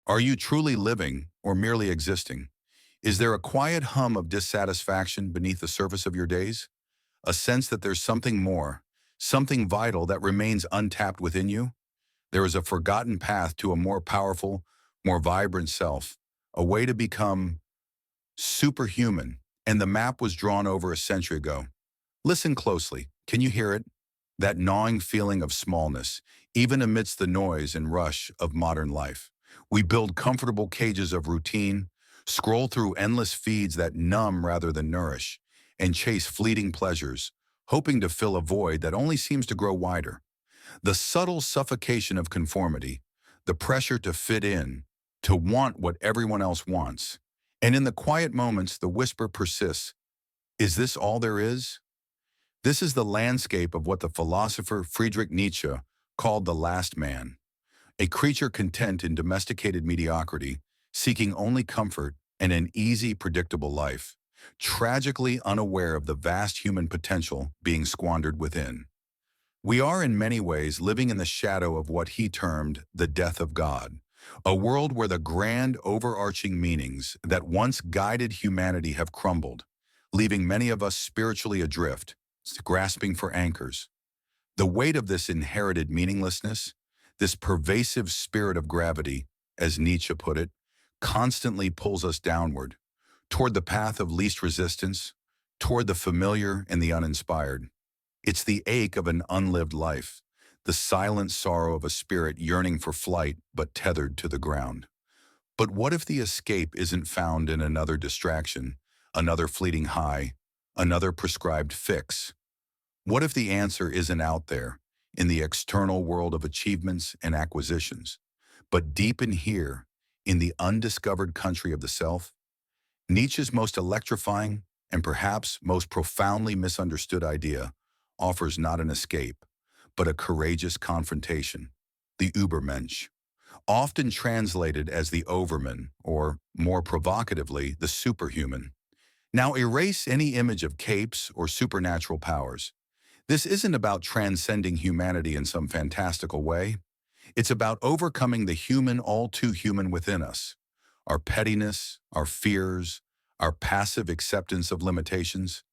Are you truly living or merely existing? Is there a quiet hum of dissatisfaction beneath the surface of your days? A sense that there's something more, something vital that remains untapped within you? There is a forgotten path to a more powerful, more vibrant self, a way to become superhuman, and the map was drawn over a century ago. Listen closely. Can you hear it? That gnawing feeling of smallness, even amidst the noise and rush of modern life. We build comfortable cages of routine, scroll through endless feeds that numb rather than nourish, and chase fleeting pleasures, hoping to fill a void that only seems to grow wider. The subtle suffocation of conformity, the pressure to fit in, to want what everyone else wants. And in the quiet moments, the whisper persists, is this all there is? This is the landscape of what the philosopher Friedrich Nietzsche called the last man, a creature content in domesticated mediocrity, seeking only comfort and an easy, predictable life, tragically unaware of the vast human potential being squandered within. We are in many ways living in the shadow of what he termed the death of God, a world where the grand overarching meanings that once guided humanity have crumbled, leaving many of us spiritually adrift, grasping for anchors. The weight of this inherited meaninglessness, this pervasive spirit of gravity, as Nietzsche put it, constantly pulls us downward, toward the path of least resistance, toward the familiar and the uninspired. It's the ache of an unlived life, the silent sorrow of a spirit yearning for flight but tethered to the ground. But what if the escape isn't found in another distraction, another fleeting high, another prescribed fix? What if the answer isn't out there, in the external world of achievements and acquisitions, but deep in here, in the undiscovered country of the self? Nietzsche's most electrifying and perhaps most profoundly misunderstood idea offers not an escape, but a courageous confrontation, the Übermensch, often translated as the overman, or more provocatively, the superhuman. Now erase any image of capes or supernatural powers. This isn't about transcending humanity in some fantastical way. It's about overcoming the human, all too human within us, our pettiness, our fears, our passive acceptance of limitations.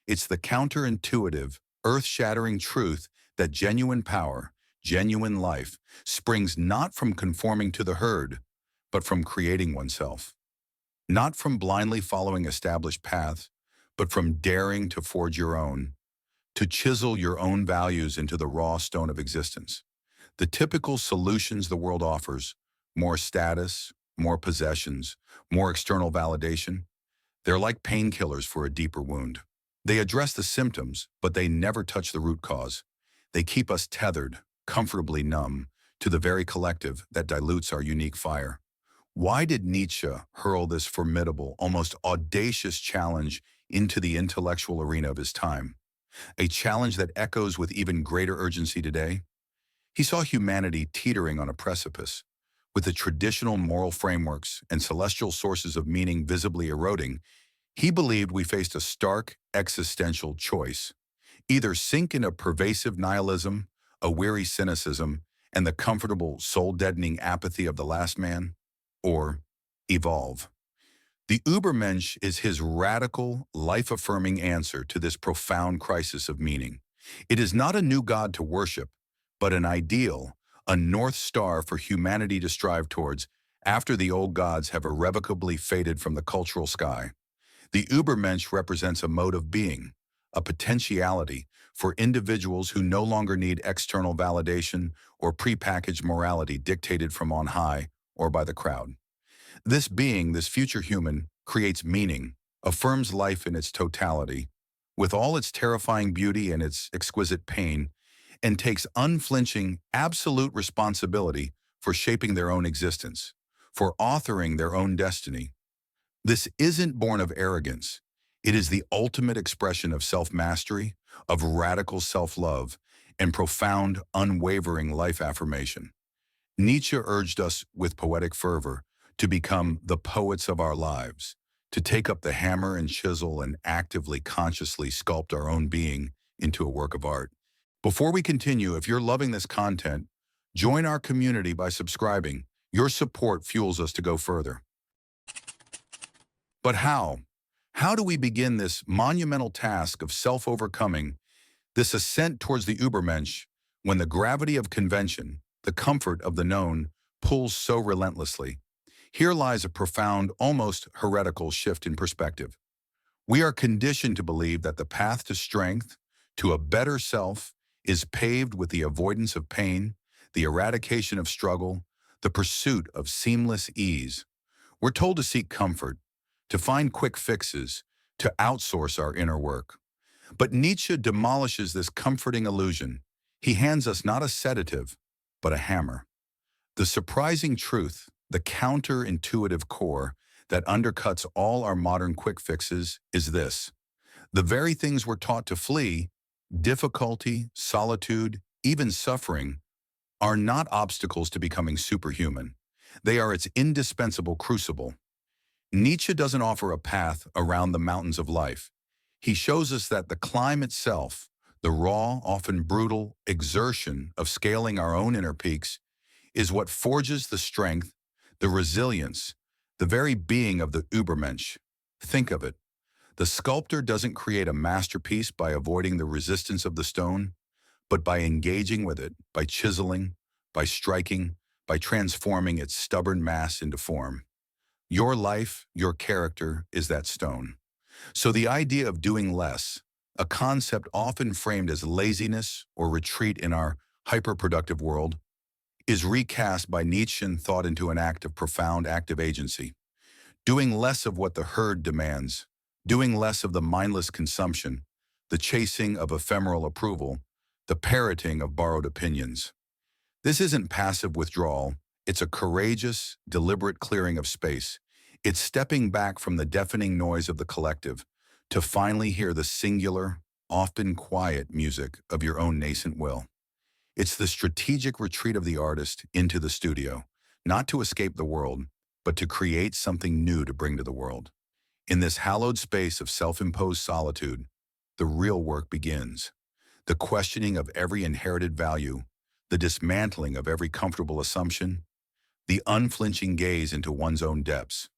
It's the counterintuitive, earth-shattering truth that genuine power, genuine life, springs not from conforming to the herd, but from creating oneself. Not from blindly following established paths, but from daring to forge your own, to chisel your own values into the raw stone of existence. The typical solutions the world offers, more status, more possessions, more external validation, they're like painkillers for a deeper wound. They address the symptoms, but they never touch the root cause. They keep us tethered, comfortably numb, to the very collective that dilutes our unique fire. Why did Nietzsche hurl this formidable, almost audacious challenge into the intellectual arena of his time? A challenge that echoes with even greater urgency today? He saw humanity teetering on a precipice, with the traditional moral frameworks and celestial sources of meaning visibly eroding. He believed we faced a stark existential choice: either sink into pervasive nihilism, a weary cynicism, and the comfortable, soul-deadening apathy of the last man, or evolve. The Übermensch is his radical, life-affirming answer to this profound crisis of meaning. It is not a new God to worship, but an ideal, a North Star for humanity to strive towards after the old gods have irrevocably faded from the cultural sky. The Übermensch represents a mode of being, a potentiality for individuals who no longer need external validation or prepackaged morality dictated from on high or by the crowd. This being, this future human, creates meaning, affirms life in its totality, with all its terrifying beauty and its exquisite pain, and takes unflinching, absolute responsibility for shaping their own existence, for authoring their own destiny. This isn't born of arrogance. It is the ultimate expression of self-mastery, of radical self-love, and profound, unwavering life affirmation. Nietzsche urged us with poetic fervor to become the poets of our lives, to take up the hammer and chisel and actively, consciously sculpt our own being into a work of art. Before we continue, if you're loving this content, join our community by subscribing, Your support fuels us to go further. But how? How do we begin this monumental task of self-overcoming, this ascent towards the Übermensch, when the gravity of convention, the comfort of the known, pulls so relentlessly? Here lies a profound, almost heretical shift in perspective. We are conditioned to believe that the path to strength, to a better self, is paved with the avoidance of pain, the eradication of struggle, the pursuit of seamless ease. We're told to seek comfort, to find quick fixes, to outsource our inner work. But Nietzsche demolishes this comforting illusion. He hands us not a sedative, but a hammer. The surprising truth, the counterintuitive core that undercuts all our modern quick fixes is this. The very things we're taught to flee, difficulty, solitude, even suffering, are not obstacles to becoming superhuman. They are its indispensable crucible. Nietzsche doesn't offer a path around the mountains of life. He shows us that the climb itself, the raw, often brutal exertion of scaling our own inner peaks, is what forges the strength, the resilience, the very being of the Übermensch. Think of it. The sculptor doesn't create a masterpiece by avoiding the resistance of the stone, but by engaging with it, by chiseling, by striking, by transforming its stubborn mass into form. Your life, your character, is that stone. So the idea of doing less, a concept often framed as laziness or retreat in our hyperproductive world, is recast by Nietzsche and thought into an act of profound active agency. Doing less of what the herd demands, doing less of the mindless consumption, the chasing of ephemeral approval, the parroting of borrowed opinions. This isn't passive withdrawal, it's a courageous, deliberate clearing of space. It's stepping back from the deafening noise of the collective to finally hear the singular, often quiet music of your own nascent will. It's the strategic retreat of the artist into the studio, not to escape the world, but to create something new to bring to the world. In this hallowed space of self-imposed solitude, the real work begins. The questioning of every inherited value, the dismantling of every comfortable assumption, the unflinching gaze into one's own depths.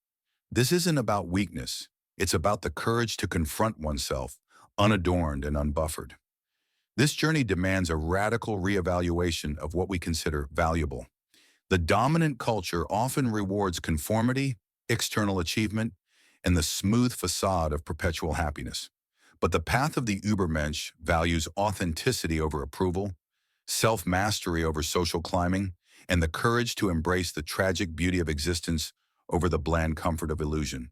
This isn't about weakness. It's about the courage to confront oneself, unadorned and unbuffered. This journey demands a radical reevaluation of what we consider valuable. The dominant culture often rewards conformity, external achievement, and the smooth facade of perpetual happiness. But the path of the Übermensch values authenticity over approval, self-mastery over social climbing, and the courage to embrace the tragic beauty of existence over the bland comfort of illusion.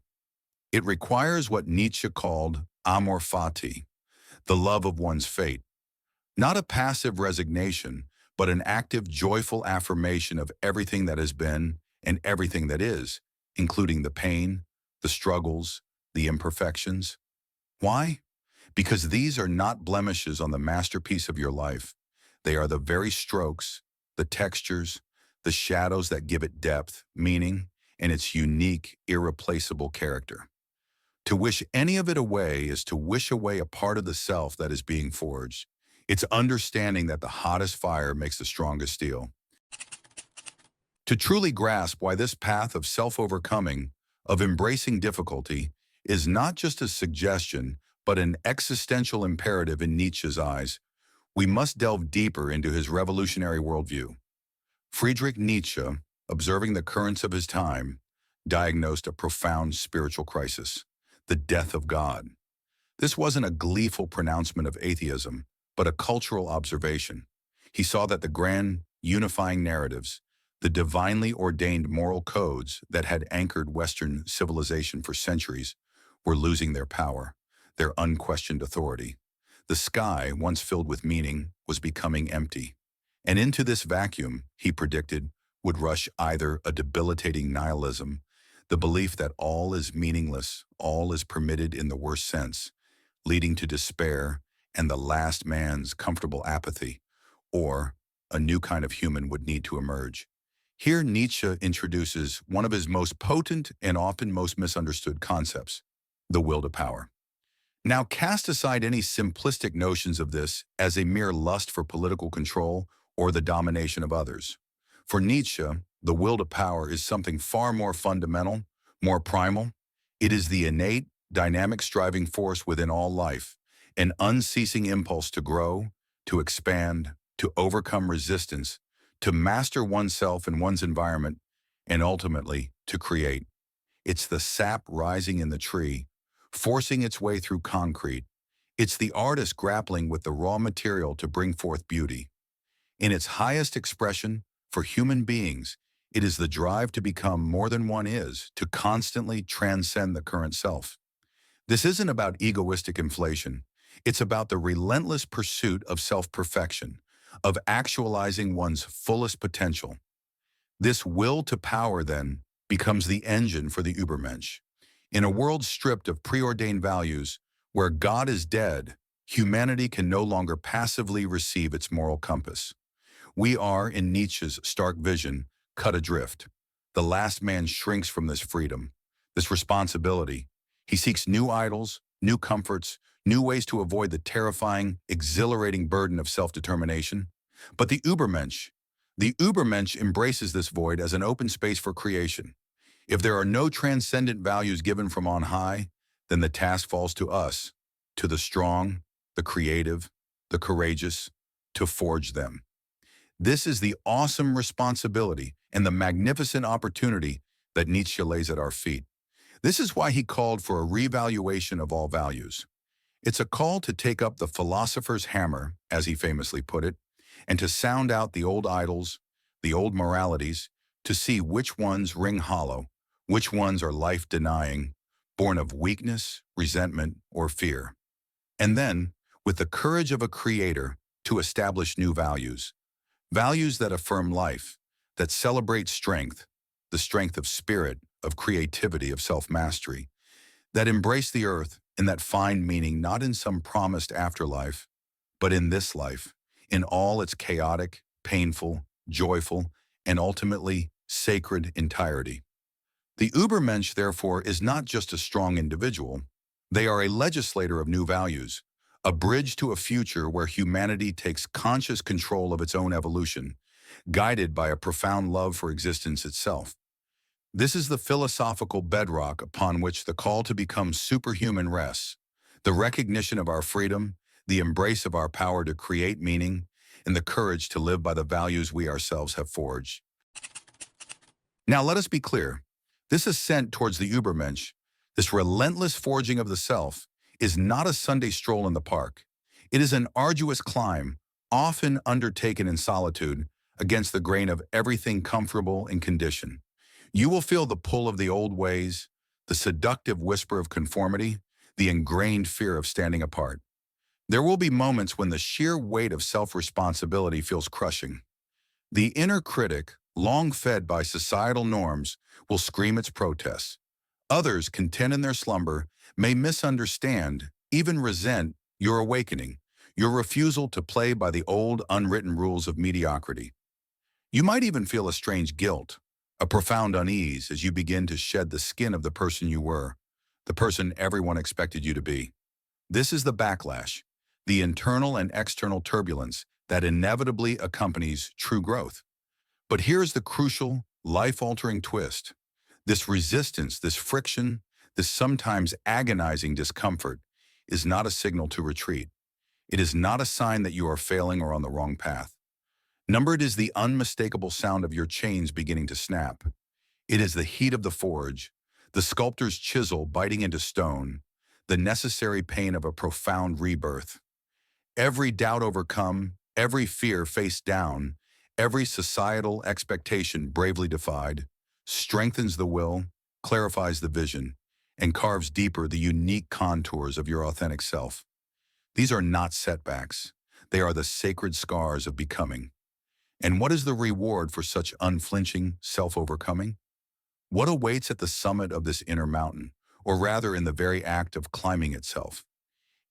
It requires what Nietzsche called amor fati, the love of one's fate. Not a passive resignation, but an active, joyful affirmation of everything that has been and everything that is, including the pain, the struggles, the imperfections. Why? Because these are not blemishes on the masterpiece of your life. They are the very strokes, the textures, the shadows that give it depth, meaning, and its unique, irreplaceable character. To wish any of it away is to wish away a part of the self that is being forged. It's understanding that the hottest fire makes the strongest steel. To truly grasp why this path of self-overcoming, of embracing difficulty, is not just a suggestion, but an existential imperative in Nietzsche's eyes, we must delve deeper into his revolutionary worldview. Friedrich Nietzsche, observing the currents of his time, diagnosed a profound spiritual crisis, the death of God. This wasn't a gleeful pronouncement of atheism, but a cultural observation. He saw that the grand, unifying narratives, the divinely ordained moral codes that had anchored Western civilization for centuries, were losing their power, their unquestioned authority. The sky, once filled with meaning, was becoming empty. And into this vacuum, he predicted, would rush either a debilitating nihilism, the belief that all is meaningless, all is permitted in the worst sense, leading to despair and the last man's comfortable apathy, or a new kind of human would need to emerge. Here Nietzsche introduces one of his most potent and often most misunderstood concepts, the will to power. Now cast aside any simplistic notions of this as a mere lust for political control or the domination of others. For Nietzsche, the will to power, is something far more fundamental, more primal. It is the innate, dynamic striving force within all life, an unceasing impulse to grow, to expand, to overcome resistance, to master oneself and one's environment, and ultimately to create. It's the sap rising in the tree, forcing its way through concrete. It's the artist grappling with the raw material to bring forth beauty. In its highest expression, for human beings, it is the drive to become more than one is, to constantly transcend the current self. This isn't about egoistic inflation. It's about the relentless pursuit of self-perfection, of actualizing one's fullest potential. This will to power, then, becomes the engine for the Übermensch. In a world stripped of preordained values, where God is dead, humanity can no longer passively receive its moral compass. We are, in Nietzsche's stark vision, cut adrift. The last man shrinks from this freedom, this responsibility. He seeks new idols, new comforts, new ways to avoid the terrifying, exhilarating burden of self-determination. But the Übermensch embraces this void as an open space for creation. If there are no transcendent values given from on high, then the task falls to us, to the strong, the creative, the courageous, to forge them. This is the awesome responsibility and the magnificent opportunity that Nietzsche lays at our feet. This is why he called for a revaluation of all values. It's a call to take up the philosopher's hammer, as he famously put it, and to sound out the old idols, the old moralities, to see which ones ring hollow, which ones are life-denying, born of weakness, resentment, or fear. And then, with the courage of a creator, to establish new values. Values that affirm life, that celebrate strength, the strength of spirit, of creativity, of self-mastery, that embrace the earth and that find meaning not in some promised afterlife, but in this life, in all its chaotic, painful, joyful, and ultimately sacred entirety. The Übermensch, therefore, is not just a strong individual. They are a legislator of new values, a bridge to a future where humanity takes conscious control of its own evolution, guided by a profound love for existence itself. This is the philosophical bedrock upon which the call to become superhuman rests, the recognition of our freedom, the embrace of our power to create meaning, and the courage to live by the values we ourselves have forged. Now let us be clear. This ascent towards the Übermensch, this relentless forging of the self, is not a Sunday stroll in the park. It is an arduous climb, often undertaken in solitude, against the grain of everything comfortable and conditioned. You will feel the pull of the old ways, the seductive whisper of conformity, the ingrained fear of standing apart. There will be moments when the sheer weight of self-responsibility feels crushing. The inner critic, long fed by societal norms, will scream its protests. Others, content in their slumber, may misunderstand, even resent, your awakening, your refusal to play by the old, unwritten rules of mediocrity. You might even feel a strange guilt, a profound unease as you begin to shed the skin of the person you were, the person everyone expected you to be. This is the backlash, the internal and external turbulence that inevitably accompanies true growth. But here's the crucial, life-altering twist. This resistance, this friction, this sometimes agonizing discomfort is not a signal to retreat. It is not a sign that you are failing or on the wrong path. Numbered is the unmistakable sound of your chains beginning to snap. It is the heat of the forge, the sculptor's chisel biting into stone, the necessary pain of a profound rebirth. Every doubt overcome, every fear faced down, every societal expectation bravely defied, strengthens the will, clarifies the vision, and carves deeper the unique contours of your authentic self. These are not setbacks. They are the sacred scars of becoming. And what is the reward for such unflinching self-overcoming? What awaits at the summit of this inner mountain, or rather in the very act of climbing itself?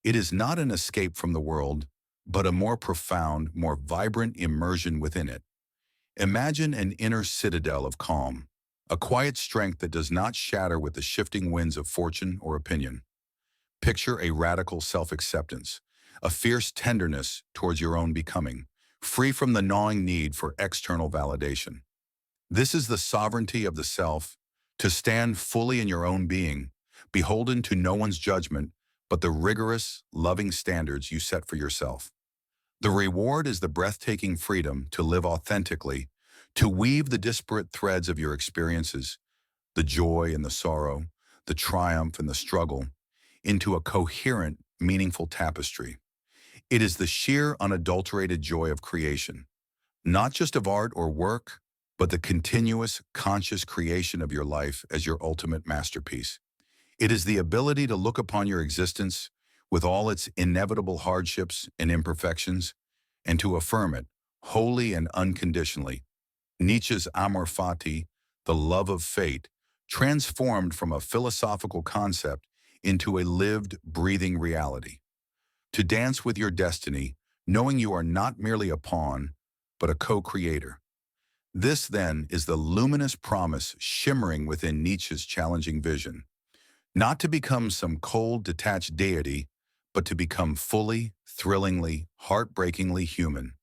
It is not an escape from the world, but a more profound, more vibrant immersion within it. Imagine an inner citadel of calm, a quiet strength that does not shatter with the shifting winds of fortune or opinion. Picture a radical self-acceptance, a fierce tenderness towards your own becoming, free from the gnawing need for external validation. This is the sovereignty of the self, to stand fully in your own being, beholden to no one's judgment, but the rigorous, loving standards you set for yourself. The reward is the breathtaking freedom to live authentically, to weave the disparate threads of your experiences, the joy and the sorrow, the triumph and the struggle, into a coherent, meaningful tapestry. It is the sheer, unadulterated joy of creation, not just of art or work, but the continuous, conscious creation of your life as your ultimate masterpiece. It is the ability to look upon your existence with all its inevitable hardships and imperfections, and to affirm it, wholly and unconditionally. Nietzsche's amor fati, the love of fate, transformed from a philosophical concept into a lived, breathing reality. To dance with your destiny, knowing you are not merely a pawn, but a co-creator. This, then, is the luminous promise shimmering within Nietzsche's challenging vision. Not to become some cold, detached deity, but to become fully, thrillingly, heartbreakingly human,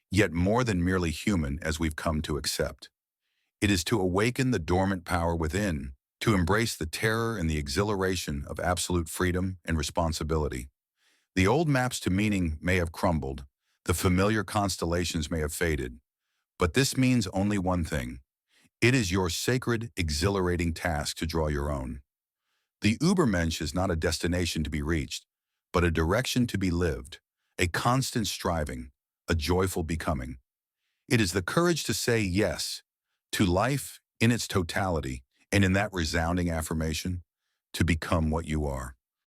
yet more than merely human as we've come to accept. It is to awaken the dormant power within, to embrace the terror and the exhilaration of absolute freedom and responsibility. The old maps to meaning may have crumbled, the familiar constellations may have faded, but this means only one thing. It is your sacred, exhilarating task to draw your own. The Übermensch is not a destination to be reached, but a direction to be lived, a constant striving, a joyful becoming. It is the courage to say yes to life in its totality, and in that resounding affirmation, to become what you are.